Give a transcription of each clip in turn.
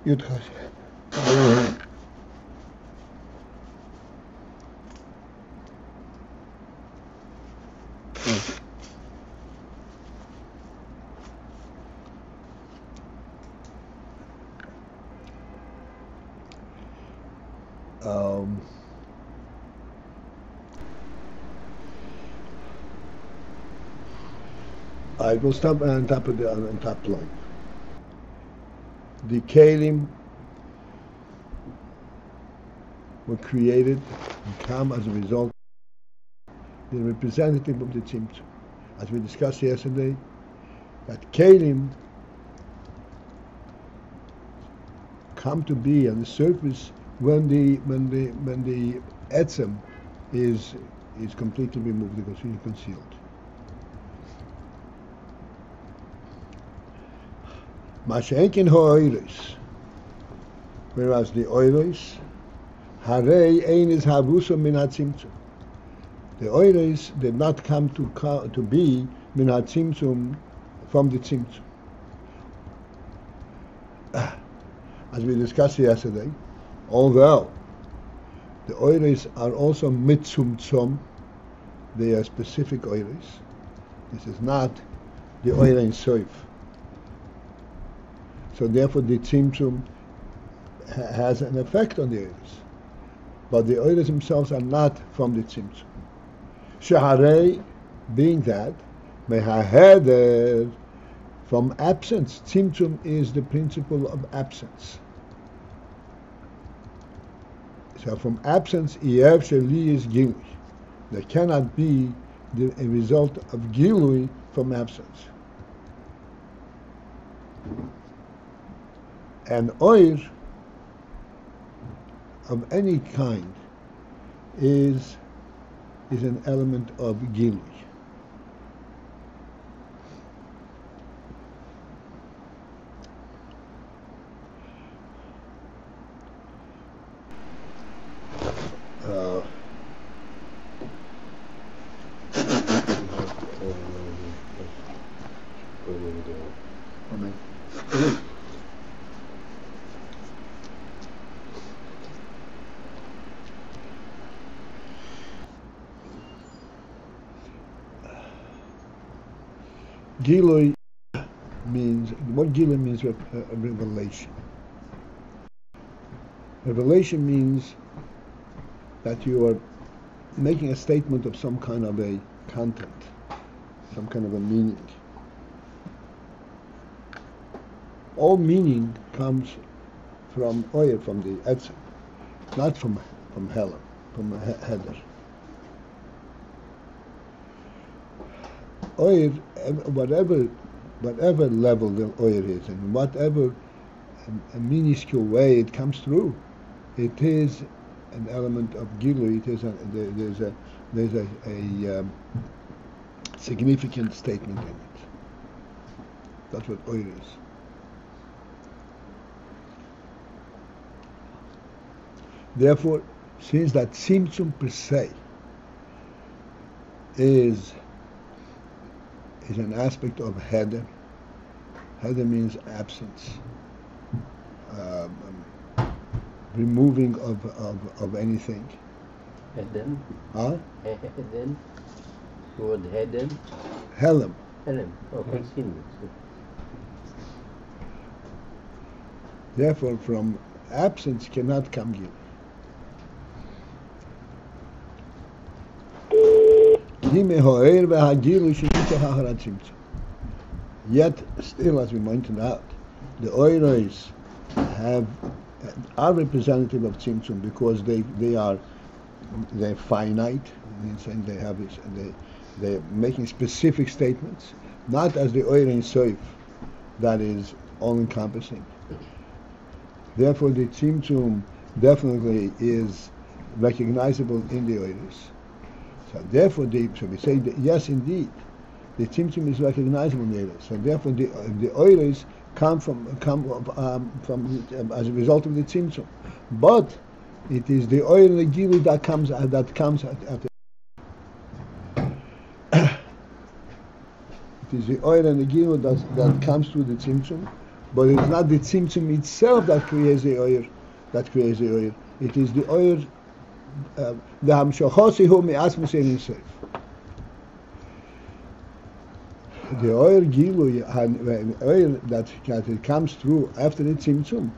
Yudchas. I will stop on top of the on top line. The kelim were created and come as a result the representative of the Tzimtzum. As we discussed yesterday, that kelim come to be on the surface when the etzem is completely removed, the concealed. Mashenkin ha'oros, whereas the oros, harei ein is havuso min hatzimtzum. The oros did not come to be min hatzimtzum from the tzimtzum. As we discussed yesterday, although the oros are also mitzumtzum, they are specific oros. This is not the oros in soif. So therefore the Tzimtzum has an effect on the oros. But the oros themselves are not from the Tzimtzum. Sheharei, being that, mehaheder, from absence. Tzimtzum is the principle of absence. So from absence, Iev Sheli is gilui. There cannot be a result of gilui from absence. And oir of any kind is an element of gilui. Gilui means, what gilui means a revelation. Revelation means that you are making a statement of some kind of a content, some kind of a meaning. All meaning comes from oyer, from the etzem, not from helam, from a header. Oyer, whatever level the oyer is, and whatever a minuscule way it comes through, it is an element of gilui. There's a significant statement in it. That's what oyer is. Therefore, since that tzimtzum per se is an aspect of heder. Heder means absence, removing of anything. Heden? Huh? Heden? Word heden? Helam. Helam. Okay. Therefore, from absence cannot come gilui. Yet, still, as we pointed out, the oros are representative of Tzimtzum because they're finite. And they have this, they're making specific statements, not as the oros in soif, that is all-encompassing. Therefore, the Tzimtzum definitely is recognizable in the oros. So therefore, so we say that, yes, indeed, the Tzimtzum is recognizable in the oros. So therefore, the oros come from as a result of the Tzimtzum. But it is the oil and the gilui that comes at the it is the oil and the gilui that comes through the Tzimtzum, But it's not the tzimtzum itself that creates the ohr. It is the ohr. The hamshachosihu mi'asmus ein seif. The ohr gilui, ohr that it comes through after the tzimtzum.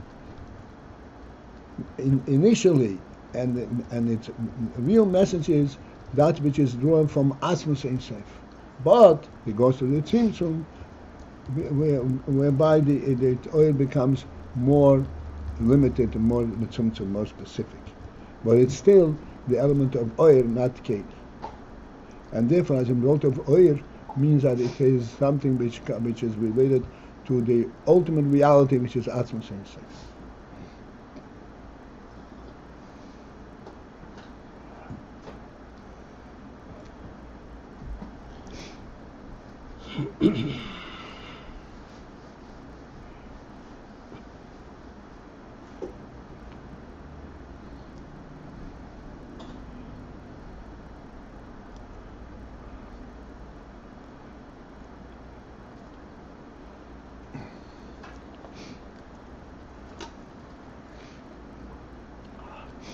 Initially, and its real message is that which is drawn from asmus ein seif. But it goes to the tzimtzum, whereby the oil becomes more limited, more tzimtzum, more specific. But it's still the element of oil, not keli. And therefore, as a result of oil, means that it is something which is related to the ultimate reality, which is asmus ein seif.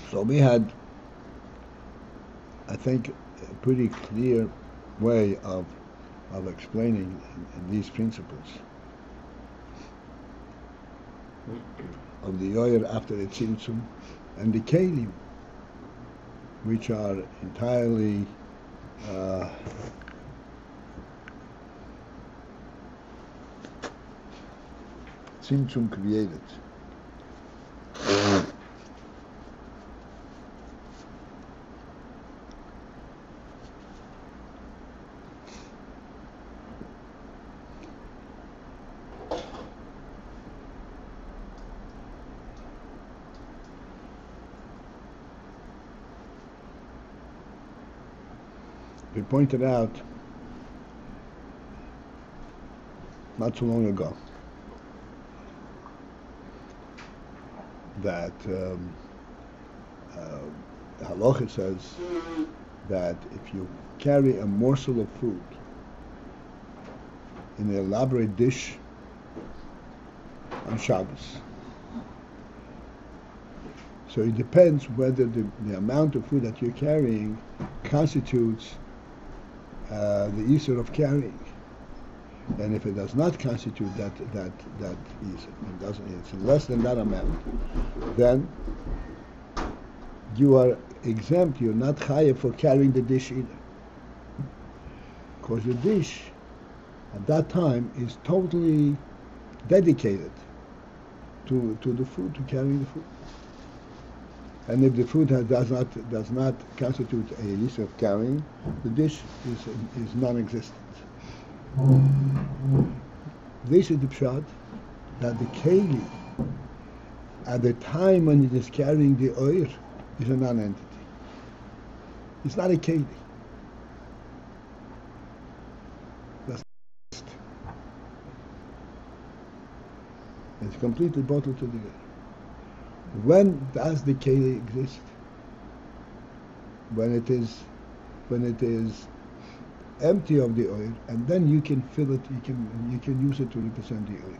So we had, I think, a pretty clear way of explaining these principles of the ohr after the tzimtzum and the kelim, which are entirely tzimtzum created. We pointed out not too long ago that the halacha says that if you carry a morsel of food in an elaborate dish on Shabbos, so it depends whether the amount of food that you're carrying constitutes the issur of carrying, and if it does not constitute that issur, it's less than that amount, then you are exempt. You're not chayav for carrying the dish either, because the dish at that time is totally dedicated to the food, to carrying the food. And if the food does not constitute a issur of carrying, the dish is non-existent. This is the pshat that the keli, at the time when it is carrying the ohr, is a non-entity. It's not a keli. It's completely bottled together. When does the keli exist? When it is empty of the oil, and then you can fill it. You can use it to represent the oil.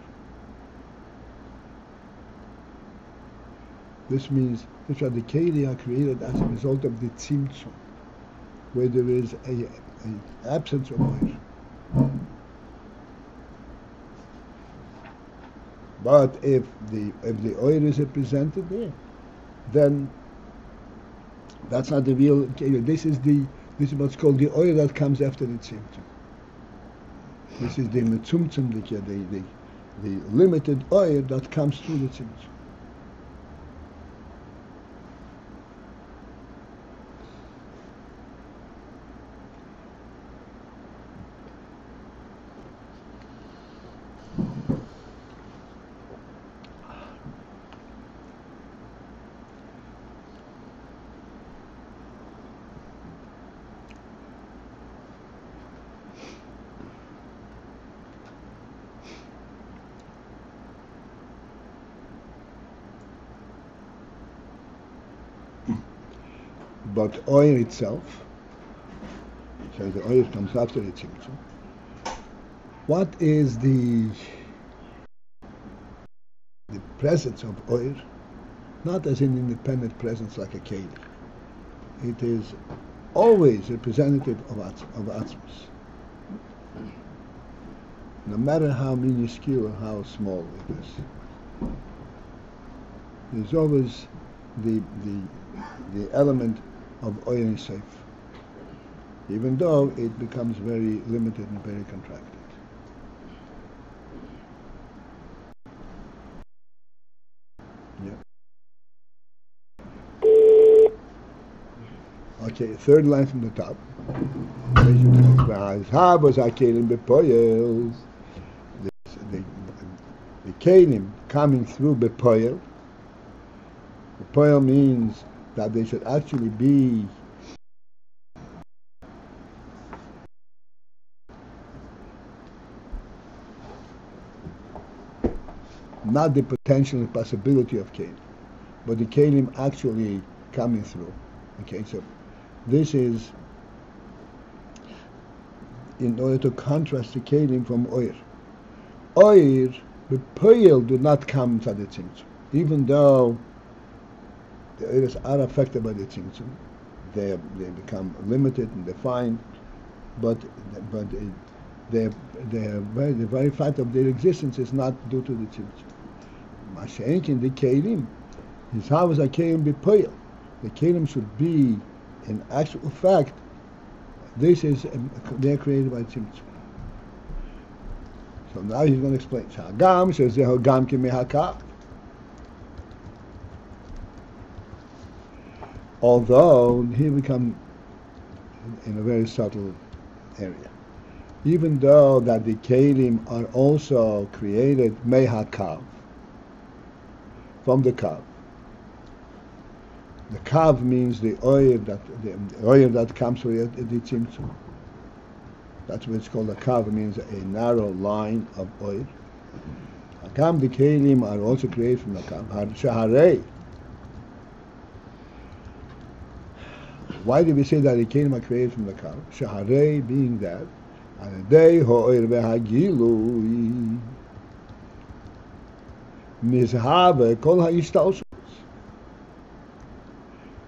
This means that the keli are created as a result of the tzimtzum, where there is a absence of oil. But if the oil is represented there, then that's not the real keli. This is This is what's called the oil that comes after the tzimtzum. This is the metzumtzum, the limited oil that comes through the tzimtzum. But oil itself, so the oil comes after the tzimtzum. What is the presence of oir, not as an independent presence like a keli. It is always representative of atzmos, no matter how minuscule or how small it is. There's always the element of oir safe, even though it becomes very limited and very contracted. Okay, third line from the top. The kelim coming through bepoel. Bepoel means that they should actually be not the potential and possibility of kelim, but the kelim actually coming through. Okay, so this is in order to contrast the kelim from oir. Oir, bepoel, do not come inside the tzimtzum, even though the oirs are affected by the tzimtzum. They become limited and defined, but the very fact of their existence is not due to the tzimtzum. Masha'enkin, the kelim, his havas are kelim bepoel. The kelim should be, in actual fact, this is they're created by tzimtzum. So now he's going to explain. Shagam says gam ki mehakav. Although here we come in a very subtle area. Even though that the kelim are also created mehakav, from the kav. The kav means the oil that comes from the tzimtzum. That's what it's called. A kav means a narrow line of oil. Hakam, the kelim are also created from the kav. Shaharei. Why do we say that the kelim are created from the kav? Shaharei being that, Anadei ho'ir v'hagilui mizhave kol ha'ishtalshus.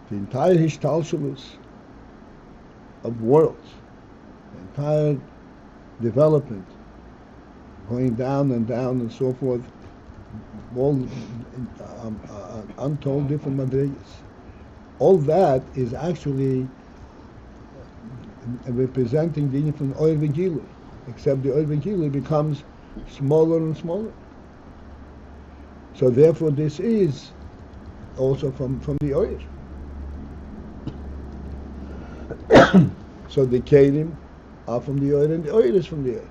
The entire hishtalshus of worlds, the entire development, going down and so forth, all untold different madrigas. All that is actually representing the infant oil gilui, except the oil gilui becomes smaller and smaller. So therefore, this is also from the oil. So the kelim are from the oil and the oil is from the oil.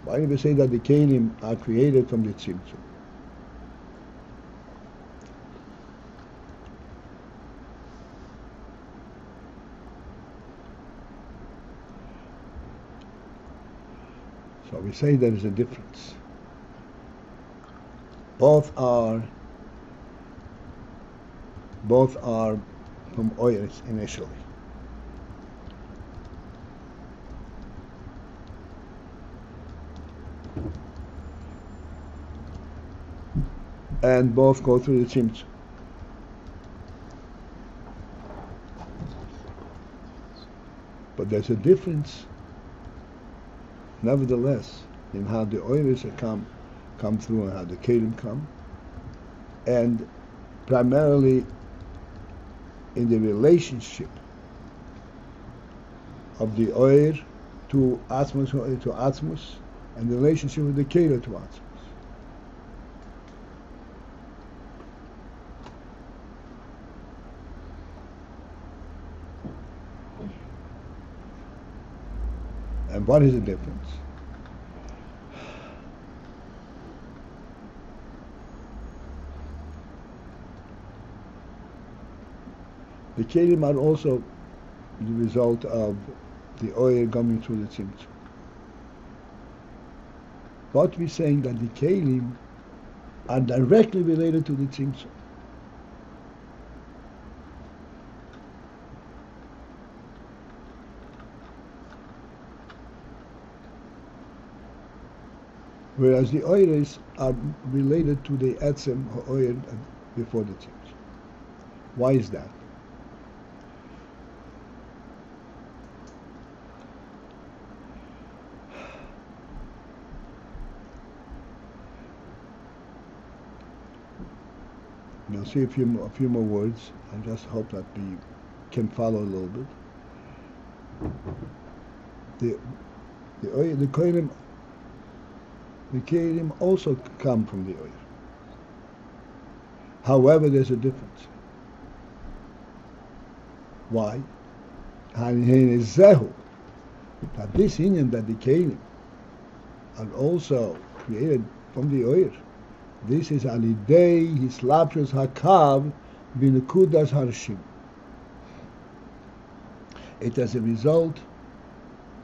Why do we say that the kelim are created from the tzimtzum? So we say there is a difference. Both are from oils initially. And both go through the tzimtzum. But there's a difference, nevertheless, in how the oils come through and how the kelim come, and primarily in the relationship of the oil to atzmos, and the relationship of the kelim to atzmos. And what is the difference? The kelim are also the result of the oil coming through the tzimtzum. But we're saying that the kelim are directly related to the tzimtzum. Whereas the oires are related to the etzem or oir before the tzimtzum. Why is that? We'll see a few more words. I just hope that we can follow a little bit. The kelim also come from the oil. However, there's a difference. Why? That this Indian that the kelim are also created from the oil. This is alidei hislapshus hakav binekudas harshim. It as a result,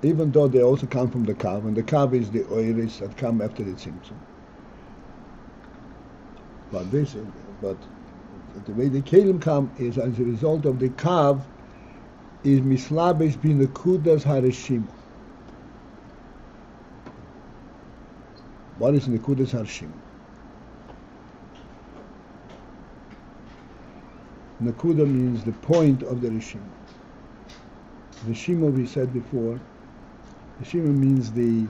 even though they also come from the kav, and the kav is the oiris that come after the tzimtzum. But the way the kelim come is as a result of the kav is mislabes binekudas harshim. What is nekudas harshim? Nakuda means the point of the Rishima. Rishima, we said before, Rishima means the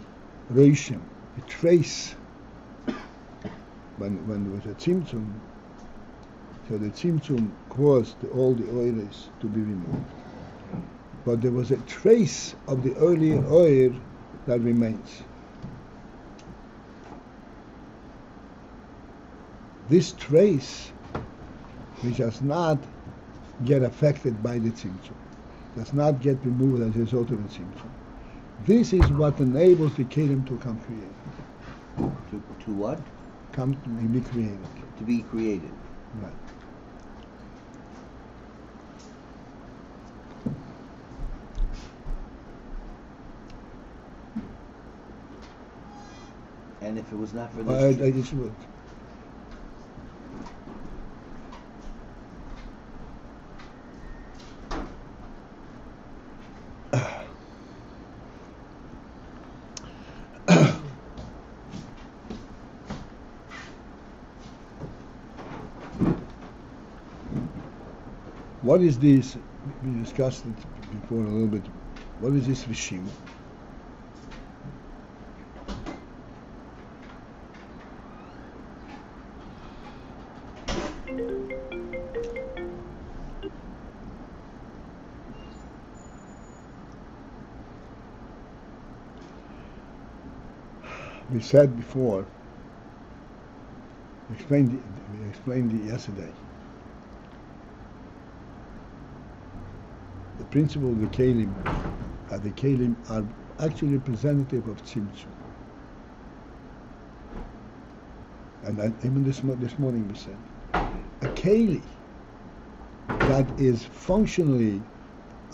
Reishim, the trace. When there was a Tzimtzum, so the Tzimtzum caused all the oils to be removed. But there was a trace of the earlier oil that remains. This trace, which does not get affected by the tzimtzum, does not get removed as a result of the tzimtzum. This is what enables the kelim to come created. To what? Come to be created. To be created. Right. And if it was not for this... I just would. What is this? We discussed it before a little bit. What is this Rishima? We said before, we explained it yesterday. The principle of the kelim are actually representative of tzimtzum. And even this morning we said, a keli that is functionally,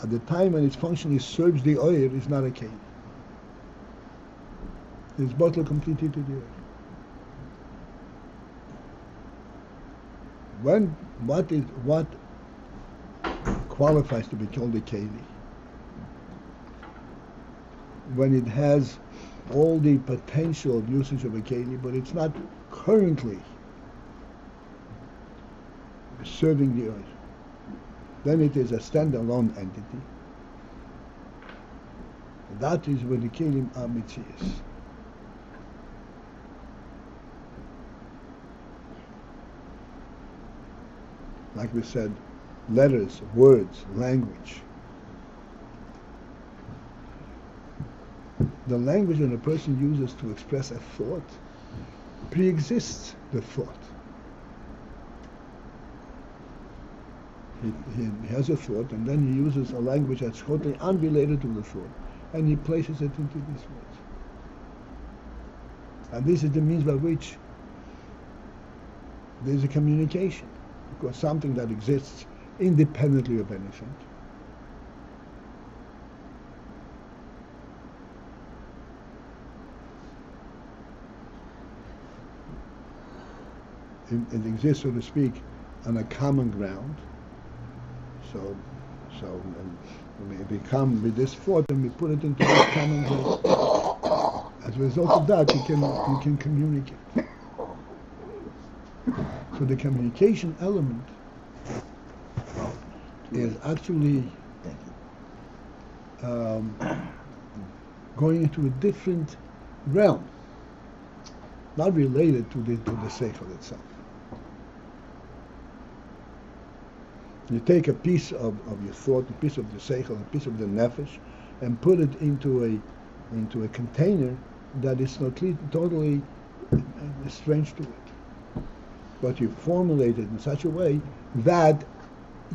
at the time when it functionally serves the oil, is not a keli. It's bottle completely to the oil. What qualifies to be called a keli? When it has all the potential usage of a keli, but it's not currently serving the oil. Then it is a standalone entity. That is where the kelim are mitzias. Like we said, letters, words, language. The language that a person uses to express a thought pre-exists the thought. He has a thought, and then he uses a language that's totally unrelated to the thought, and he places it into these words. And this is the means by which there is a communication, because something that exists independently of anything. It exists, so to speak, on a common ground. So we come with this thought and we put it into this common ground. As a result of that, you can communicate. So the communication element is actually going into a different realm, not related to the seichel itself. You take a piece of your thought, a piece of the seichel, a piece of the nefesh, and put it into a container that is totally strange to it. But you formulate it in such a way that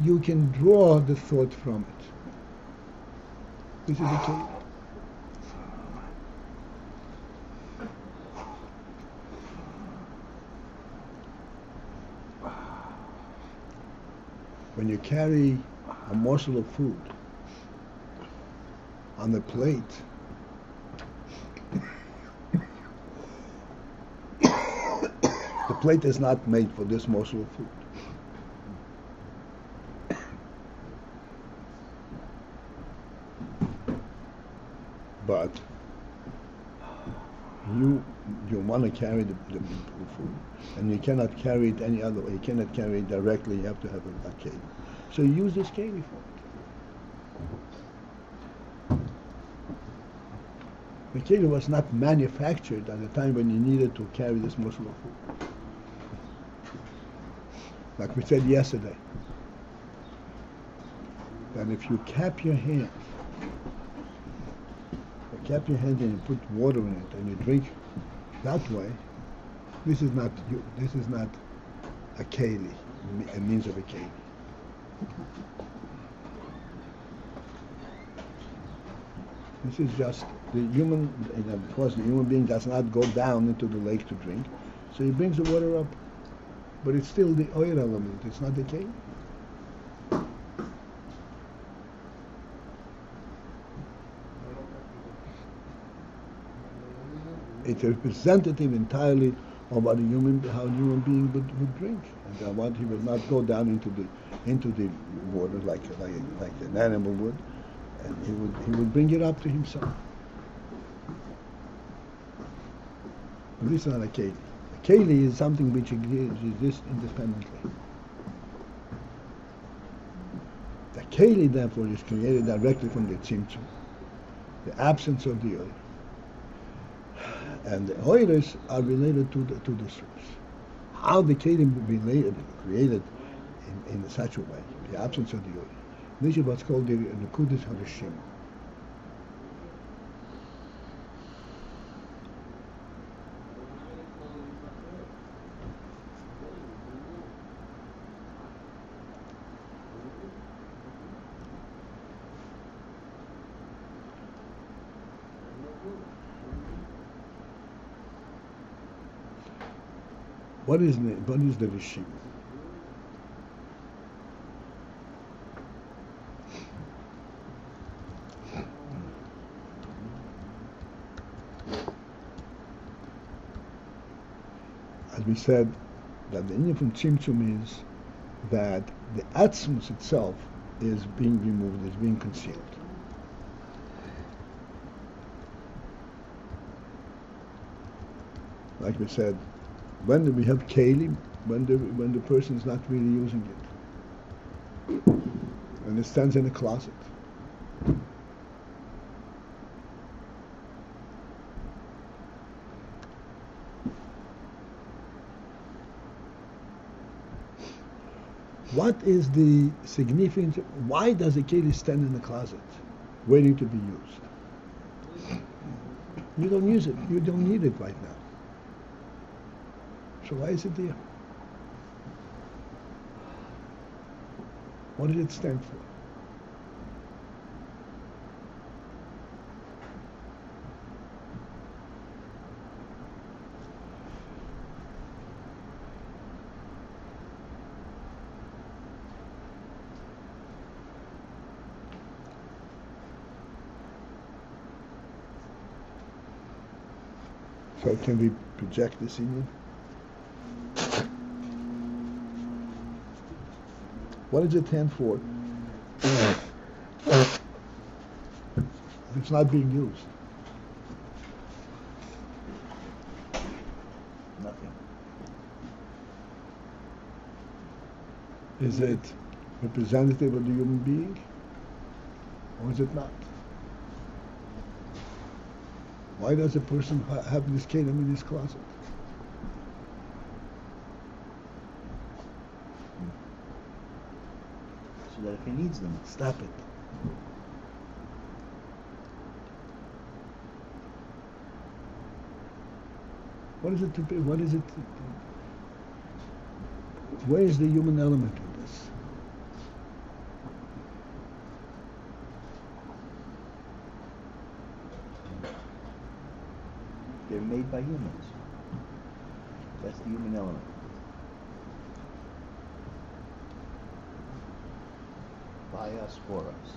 you can draw the thought from it. This is the key. When you carry a morsel of food on the plate, the plate is not made for this morsel of food. But you want to carry the food, and you cannot carry it any other way. You cannot carry it directly. You have to have a keli. So you use this keli for it. The keli was not manufactured at the time when you needed to carry this morsel of food. Like we said yesterday, that if you cap your hand, and you put water in it and you drink that way, this is not a keli, a means of a keli. This is just the human. Of course, the human being does not go down into the lake to drink, so he brings the water up, but it's still the oil element. It's not the keli. It's a representative entirely of how a human being would drink, and what he would not go down into the water like an animal would, and he would bring it up to himself. But this is not a keli. A keli is something which exists independently. The keli, therefore, is created directly from the tzimtzum, the absence of the oil. And the ohrot are related to the source. How the keli created in such a way, the absence of the oil. This is what's called the nekudas harishim. What is the rishim? As we said, that the inyan from Tzimtzum is that the hatzimtzum itself is being removed, is being concealed. Like we said, when we have keli, when the person is not really using it, and it stands in a closet. What is the significance? Why does a keli stand in the closet, waiting to be used? You don't use it. You don't need it right now. So why is it there? What does it stand for? So can we project this in? What does it stand for? It's not being used. Is it representative of the human being, or is it not? Why does a person have this kelim in his closet? So that if he needs them. Stop it. What is it to be? What is it? Where is the human element in this? They're made by humans. That's the human element. By us, for us.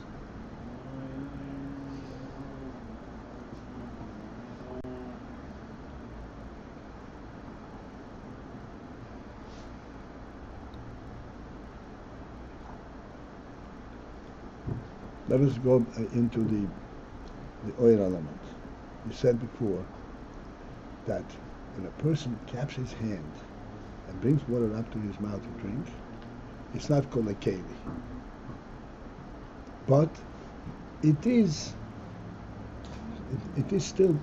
Let us go into the oil element. You said before that when a person caps his hand and brings water up to his mouth to drink, it's not called a keli. But it is still,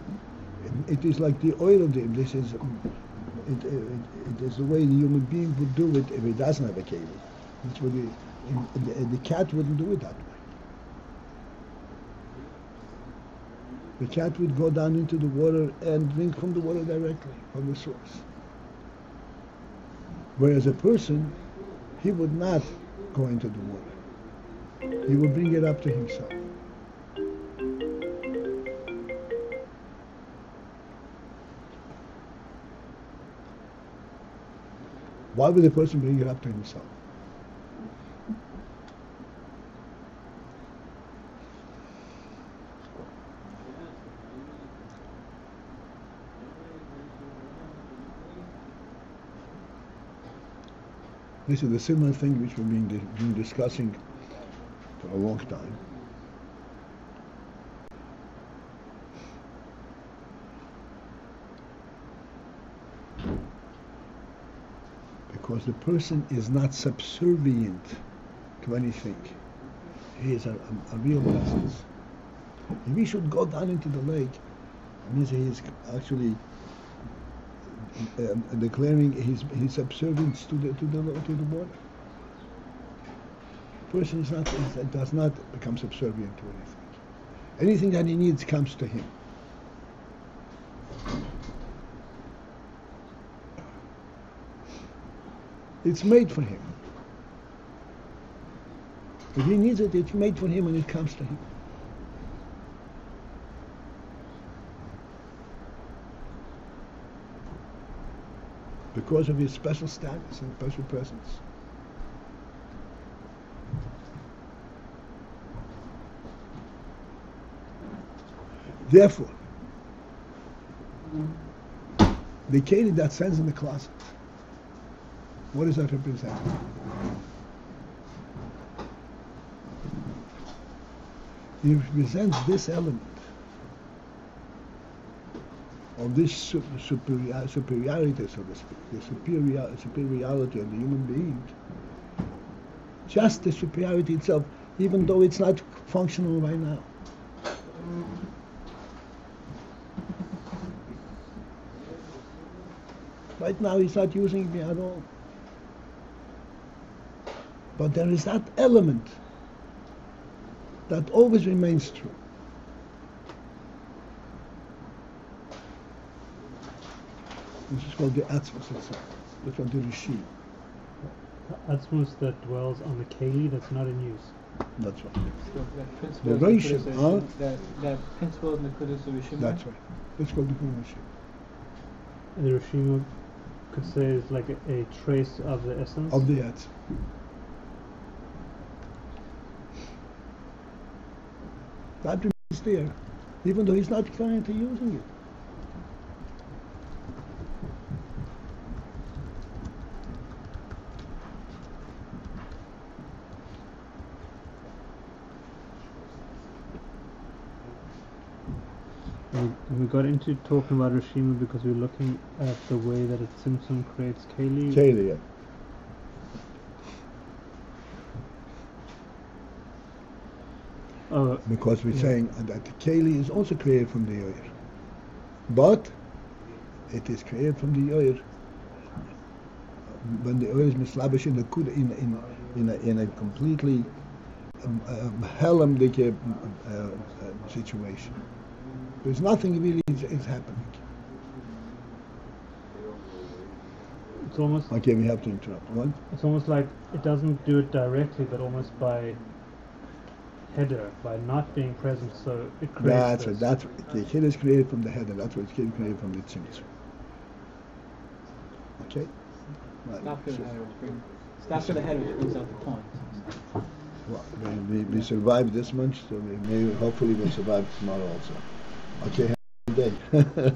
it is like the oil of it is the way the human being would do it if he doesn't have a keli. It's what the cat wouldn't do it that way. The cat would go down into the water and drink from the water directly, from the source. Whereas a person, he would not go into the water. He would bring it up to himself. Why would a person bring it up to himself? This is a similar thing which we've been discussing for a long time. Because the person is not subservient to anything. He is a real presence. If he should go down into the lake, it means he is actually declaring his subservience to the water. The person does not become subservient to anything. Anything that he needs comes to him. It's made for him. If he needs it, it's made for him and it comes to him. Because of his special status and special presence. Therefore, the keli that stands in the closet, what does that represent? It represents this element of this superiority, so to speak, the superiority of the human being. Just the superiority itself, even though it's not functional right now. Right now he's not using me at all. But there is that element that always remains true. This is called the hatzimtzum itself. That's what the Rishi. Hatzimtzum that dwells on the keli that's not in use. That's right. So that principle The is Rishi, that principle in the Kudus of Rishima. That's right. That's called the Rishi. And the Rishima could say is like a trace of the essence. Of the hatzimtzum. That remains there, even though he's not currently using it. We got into talking about Rishima because we were looking at the way that a Tzimtzum creates keli. Keli, yeah. because we're saying that the keli is also created from the oir, but it is created from the oir when the oir is mislabish in a completely helamdik situation. There's nothing really is happening. It's almost Okay, we have to interrupt. What? it's almost like it doesn't do it directly, but almost by header, by not being present. So it creates That's this. it. That's the kid is created from the header. That's what it's created from the tzimtzum. Okay. Right. It's after the header which brings out the point. Well, we survived this much, so maybe hopefully we'll survive tomorrow also. Okay. Have a good day.